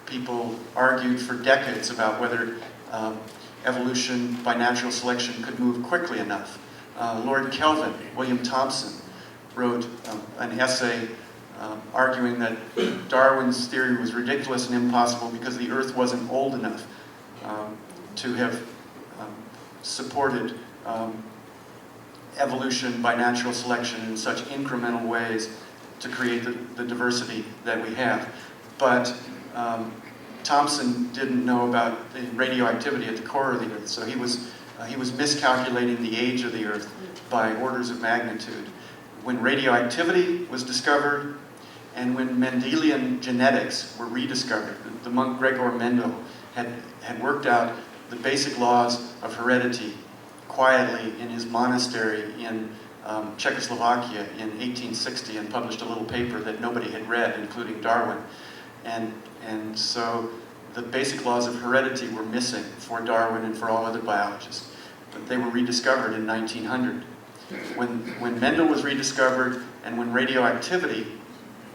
People argued for decades about whether evolution by natural selection could move quickly enough. Lord Kelvin, William Thomson, wrote an essay arguing that Darwin's theory was ridiculous and impossible because the Earth wasn't old enough to have supported evolution by natural selection in such incremental ways to create the diversity that we have. But Thomson didn't know about the radioactivity at the core of the Earth, so he was miscalculating the age of the Earth by orders of magnitude. When radioactivity was discovered, and when Mendelian genetics were rediscovered, the monk Gregor Mendel had worked out the basic laws of heredity quietly in his monastery in Czechoslovakia in 1860 and published a little paper that nobody had read, including Darwin. And so the basic laws of heredity were missing for Darwin and for all other biologists. But they were rediscovered in 1900. When Mendel was rediscovered and when radioactivity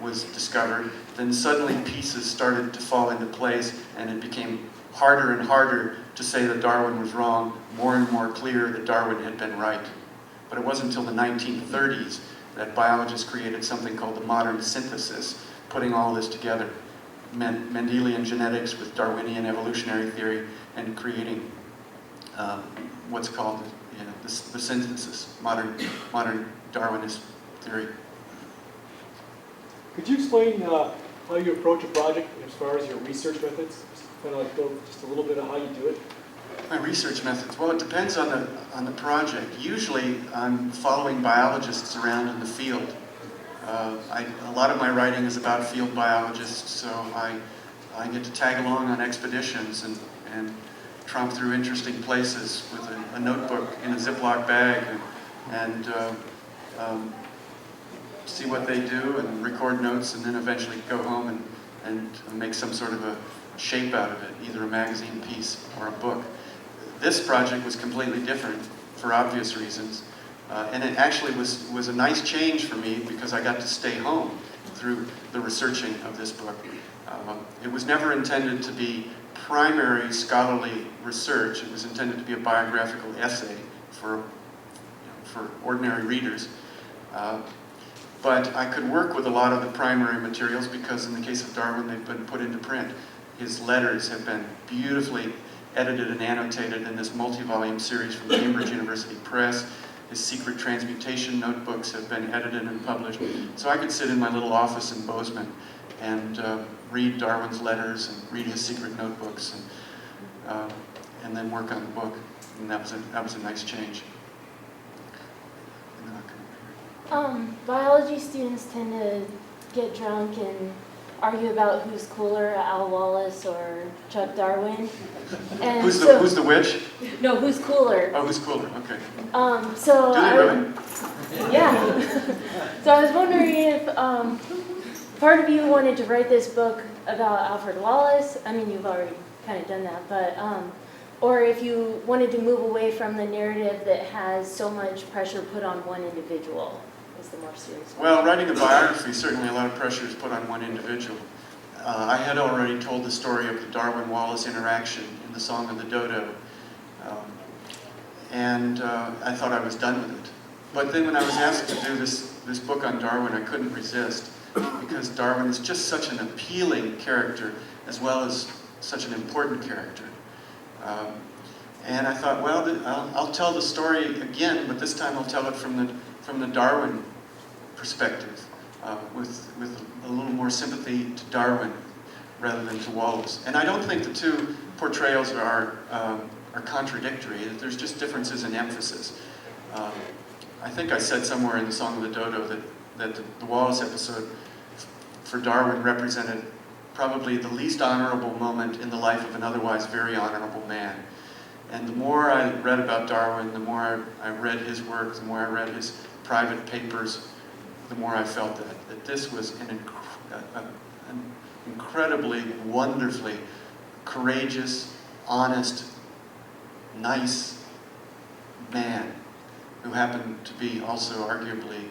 was discovered, then suddenly pieces started to fall into place, and it became harder and harder to say that Darwin was wrong, more and more clear that Darwin had been right. But it wasn't until the 1930s that biologists created something called the modern synthesis, putting all this together. Mendelian genetics with Darwinian evolutionary theory, and creating what's called the synthesis, modern Darwinist theory. Could you explain how you approach a project as far as your research methods? Just kind of like go just a little bit of how you do it. My research methods? Well, it depends on the project. Usually, I'm following biologists around in the field. A lot of my writing is about field biologists, so I get to tag along on expeditions and tromp through interesting places with a notebook in a Ziploc bag and see what they do and record notes, and then eventually go home and make some sort of a shape out of it, either a magazine piece or a book. This project was completely different for obvious reasons. And it actually was a nice change for me because I got to stay home through the researching of this book. It was never intended to be primary scholarly research. It was intended to be a biographical essay for ordinary readers. But I could work with a lot of the primary materials because in the case of Darwin, they've been put into print. His letters have been beautifully edited and annotated in this multi-volume series from Cambridge University Press. His secret transmutation notebooks have been edited and published. So I could sit in my little office in Bozeman and read Darwin's letters and read his secret notebooks and then work on the book. And that was a nice change. Biology students tend to get drunk and argue about who's cooler, Al Wallace or Chuck Darwin. And Who's the which? No, who's cooler? Oh, who's cooler? Okay. So Do they really? Yeah. So I was wondering if part of you wanted to write this book about Alfred Wallace. I mean, you've already kind of done that, but or if you wanted to move away from the narrative that has so much pressure put on one individual. Is the more serious one. Well, writing a biography, certainly a lot of pressure is put on one individual. I had already told the story of the Darwin-Wallace interaction in the Song of the Dodo, and I thought I was done with it. But then when I was asked to do this book on Darwin, I couldn't resist, because Darwin is just such an appealing character, as well as such an important character. And I thought, well, I'll tell the story again, but this time I'll tell it from the Darwin perspective, with a little more sympathy to Darwin rather than to Wallace. And I don't think the two portrayals are contradictory. There's just differences in emphasis. I think I said somewhere in the Song of the Dodo that the Wallace episode for Darwin represented probably the least honorable moment in the life of an otherwise very honorable man. And the more I read about Darwin, the more I read his work, the more I read his private papers, the more I felt that this was an incredibly, wonderfully courageous, honest, nice man who happened to be also arguably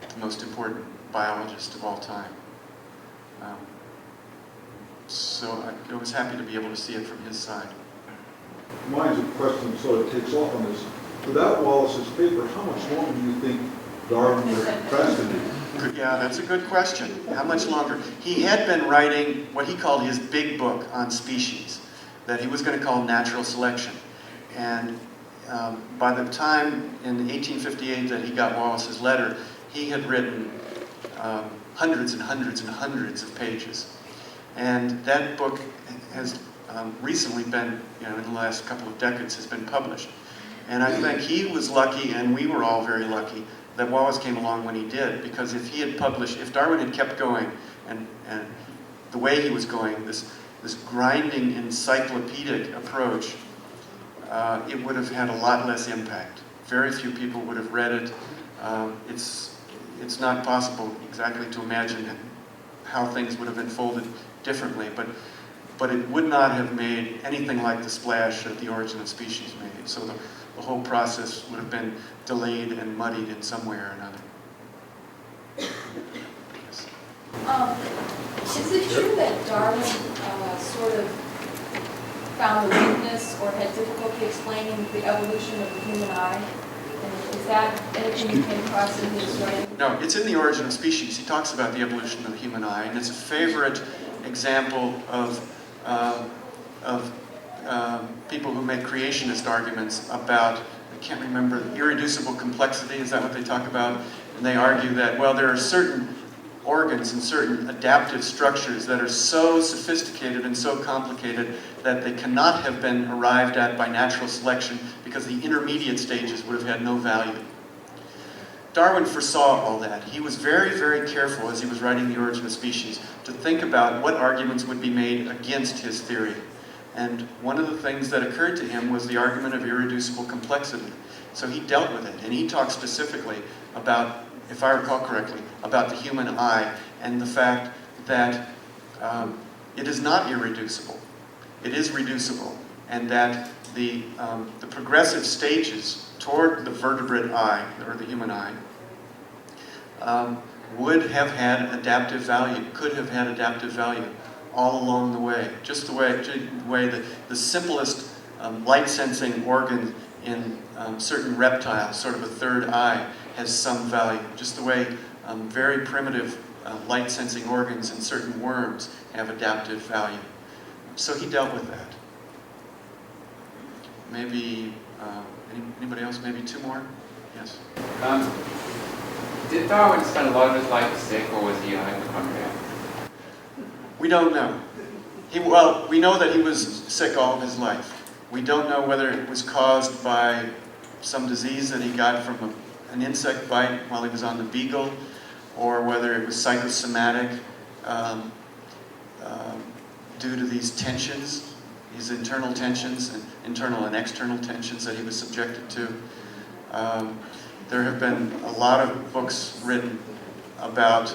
the most important biologist of all time. So I was happy to be able to see it from his side. Mine's a question sort of takes off on this. Without Wallace's paper, how much longer do you think Darwin would have procrastinated? Yeah, that's a good question. How much longer? He had been writing what he called his big book on species, that he was going to call Natural Selection. And by the time in 1858 that he got Wallace's letter, he had written hundreds and hundreds and hundreds of pages. And that book has recently been, in the last couple of decades, has been published. And I think he was lucky, and we were all very lucky, that Wallace came along when he did, because if he had published, if Darwin had kept going, and the way he was going, this grinding encyclopedic approach, it would have had a lot less impact. Very few people would have read it. It's not possible exactly to imagine how things would have unfolded differently, but it would not have made anything like the splash that The Origin of Species made. So the whole process would have been delayed and muddied in some way or another. Yes. Is it true that Darwin sort of found a weakness or had difficulty explaining the evolution of the human eye? And is that anything you came across in his writing? No, it's in The Origin of Species. He talks about the evolution of the human eye, and it's a favorite example of people who make creationist arguments about, I can't remember, irreducible complexity, is that what they talk about? And they argue that, well, there are certain organs and certain adaptive structures that are so sophisticated and so complicated that they cannot have been arrived at by natural selection because the intermediate stages would have had no value. Darwin foresaw all that. He was very, very careful as he was writing The Origin of Species to think about what arguments would be made against his theory. And one of the things that occurred to him was the argument of irreducible complexity. So he dealt with it, and he talked specifically about, if I recall correctly, about the human eye and the fact that it is not irreducible. It is reducible, and that the progressive stages toward the vertebrate eye, or the human eye, would have had adaptive value, could have had adaptive value all along the way. Just the way the simplest light-sensing organ in certain reptiles, sort of a third eye, has some value. Just the way very primitive light-sensing organs in certain worms have adaptive value. So he dealt with that. Maybe, anybody else? Maybe two more? Yes. Did Darwin spend a lot of his life sick, or was he a hypochondriac? We don't know. Well, we know that he was sick all of his life. We don't know whether it was caused by some disease that he got from an insect bite while he was on the Beagle, or whether it was psychosomatic due to these tensions, these internal tensions, and internal and external tensions that he was subjected to. There have been a lot of books written about,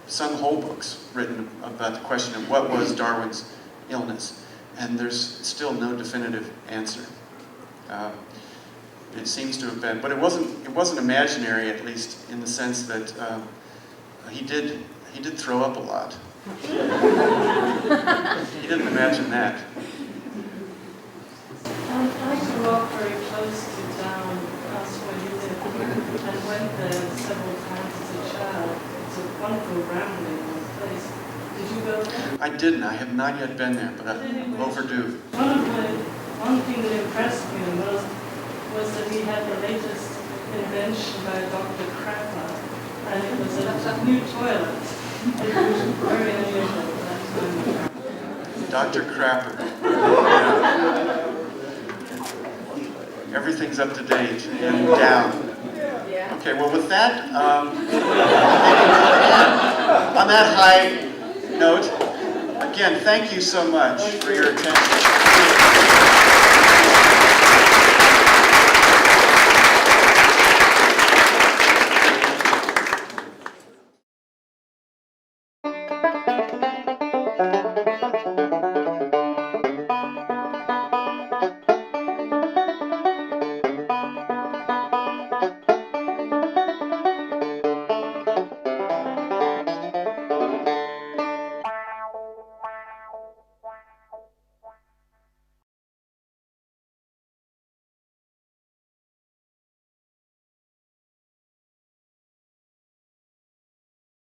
some whole books written about the question of what was Darwin's illness, and there's still no definitive answer. It seems to have been, but it wasn't imaginary, at least in the sense that he did throw up a lot. He didn't imagine that. I grew up very close to Darwin, that's where he lived, and went there several times as a child. It's a wonderful rambling place. Did you go there? I didn't. I have not yet been there, but I'm overdue. One thing that impressed me was that he had the latest invention by Dr. Crapper, and it was a new toilet. It was very unusual at that time. Dr. Crapper. Everything's up to date and down. Okay, well with that, on that high note, again, thank you so much for your attention.